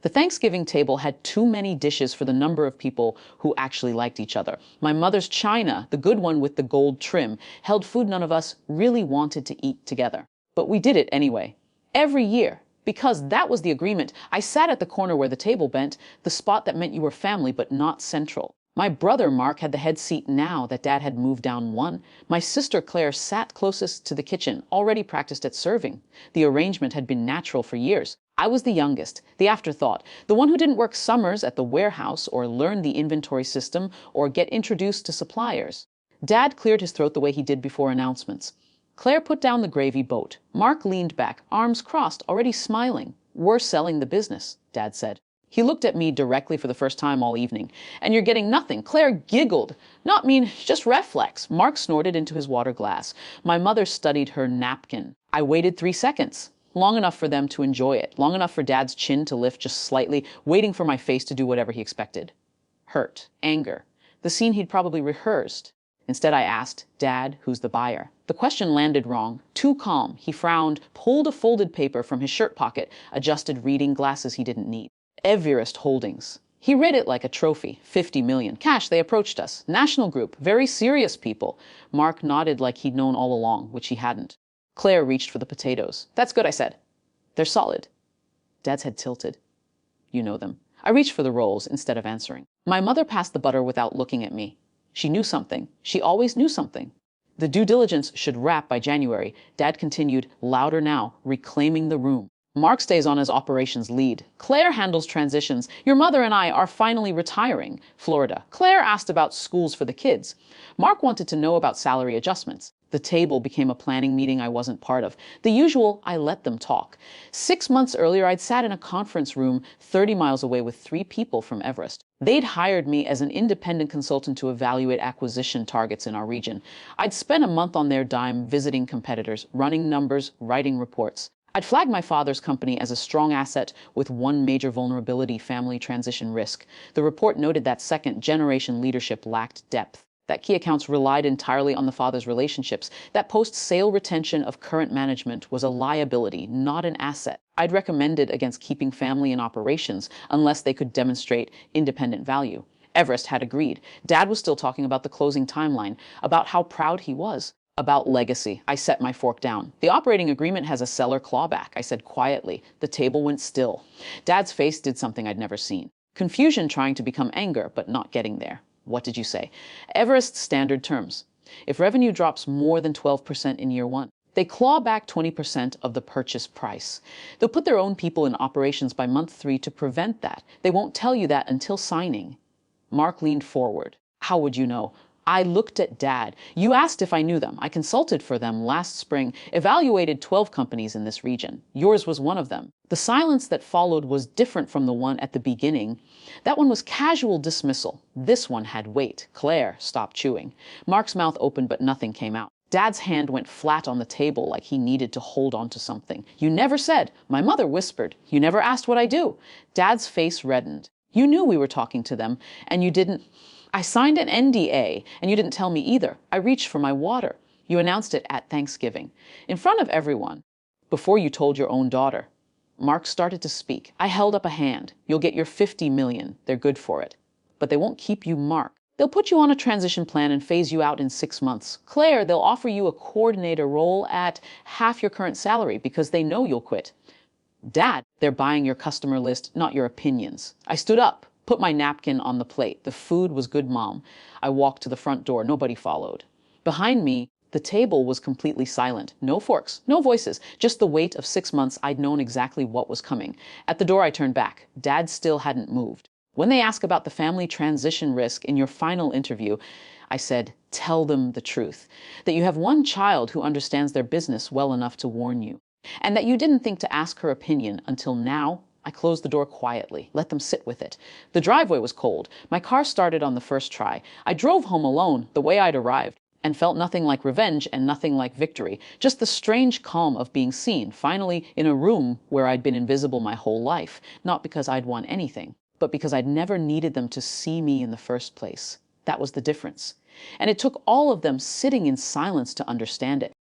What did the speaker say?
The Thanksgiving table had too many dishes for the number of people who actually liked each other. My mother's china, the good one with the gold trim, held food none of us really wanted to eat together. But we did it anyway. Every year. Because that was the agreement. I sat at the corner where the table bent, the spot that meant you were family but not central. My brother Mark had the head seat now that Dad had moved down one. My sister Claire sat closest to the kitchen, already practiced at serving. The arrangement had been natural for years. I was the youngest, the afterthought, the one who didn't work summers at the warehouse or learn the inventory system or get introduced to suppliers. Dad cleared his throat the way he did before announcements. Claire put down the gravy boat. Mark leaned back, arms crossed, already smiling. "We're selling the business," Dad said. He looked at me directly for the first time all evening. "And you're getting nothing." Claire giggled. "Not mean, just reflex." Mark snorted into his water glass. My mother studied her napkin. I waited 3 seconds. Long enough for them to enjoy it. Long enough for Dad's chin to lift just slightly, waiting for my face to do whatever he expected. Hurt. Anger. The scene he'd probably rehearsed. Instead, I asked, "Dad, who's the buyer?" The question landed wrong. Too calm. He frowned, pulled a folded paper from his shirt pocket, adjusted reading glasses he didn't need. "Everest Holdings." He read it like a trophy. 50 million. Cash, they approached us. National group. Very serious people. Mark nodded like he'd known all along, which he hadn't. Claire reached for the potatoes. "That's good," I said. "They're solid." Dad's head tilted. "You know them." I reached for the rolls instead of answering. My mother passed the butter without looking at me. She knew something. She always knew something. The due diligence should wrap by January. Dad continued, louder now, reclaiming the room. "Mark stays on as operations lead. Claire handles transitions. Your mother and I are finally retiring. Florida." Claire asked about schools for the kids. Mark wanted to know about salary adjustments. The table became a planning meeting I wasn't part of. The usual, I let them talk. 6 months earlier, I'd sat in a conference room 30 miles away with 3 people from Everest. They'd hired me as an independent consultant to evaluate acquisition targets in our region. I'd spent a month on their dime visiting competitors, running numbers, writing reports. I'd flagged my father's company as a strong asset with one major vulnerability: family transition risk. The report noted that second-generation leadership lacked depth, that key accounts relied entirely on the father's relationships, that post-sale retention of current management was a liability, not an asset. I'd recommended against keeping family in operations unless they could demonstrate independent value. Everest had agreed. Dad was still talking about the closing timeline, about how proud he was. About legacy. I set my fork down. "The operating agreement has a seller clawback," I said quietly. The table went still. Dad's face did something I'd never seen. Confusion trying to become anger, but not getting there. "What did you say?" "Everest standard terms. If revenue drops more than 12% in year 1, they claw back 20% of the purchase price. They'll put their own people in operations by month 3 to prevent that. They won't tell you that until signing." Mark leaned forward. "How would you know?" I looked at Dad. "You asked if I knew them. I consulted for them last spring, evaluated 12 companies in this region. Yours was one of them." The silence that followed was different from the one at the beginning. That one was casual dismissal. This one had weight. Claire stopped chewing. Mark's mouth opened, but nothing came out. Dad's hand went flat on the table like he needed to hold on to something. "You never said." My mother whispered. "You never asked what I do." Dad's face reddened. "You knew we were talking to them, and you didn't." "I signed an NDA, and you didn't tell me either." I reached for my water. "You announced it at Thanksgiving, in front of everyone, before you told your own daughter." Mark started to speak. I held up a hand. "You'll get your 50 million. They're good for it. But they won't keep you, Mark. They'll put you on a transition plan and phase you out in 6 months. Claire, they'll offer you a coordinator role at half your current salary because they know you'll quit. Dad, they're buying your customer list, not your opinions." I stood up. Put my napkin on the plate. The food was good, Mom. I walked to the front door. Nobody followed. Behind me, the table was completely silent. No forks, no voices, just the weight of 6 months. I'd known exactly what was coming. At the door, I turned back. Dad still hadn't moved. "When they ask about the family transition risk in your final interview," I said, "tell them the truth. That you have one child who understands their business well enough to warn you. And that you didn't think to ask her opinion until now." I closed the door quietly, let them sit with it. The driveway was cold. My car started on the first try. I drove home alone, the way I'd arrived, and felt nothing like revenge and nothing like victory. Just the strange calm of being seen, finally in a room where I'd been invisible my whole life. Not because I'd won anything, but because I'd never needed them to see me in the first place. That was the difference. And it took all of them sitting in silence to understand it.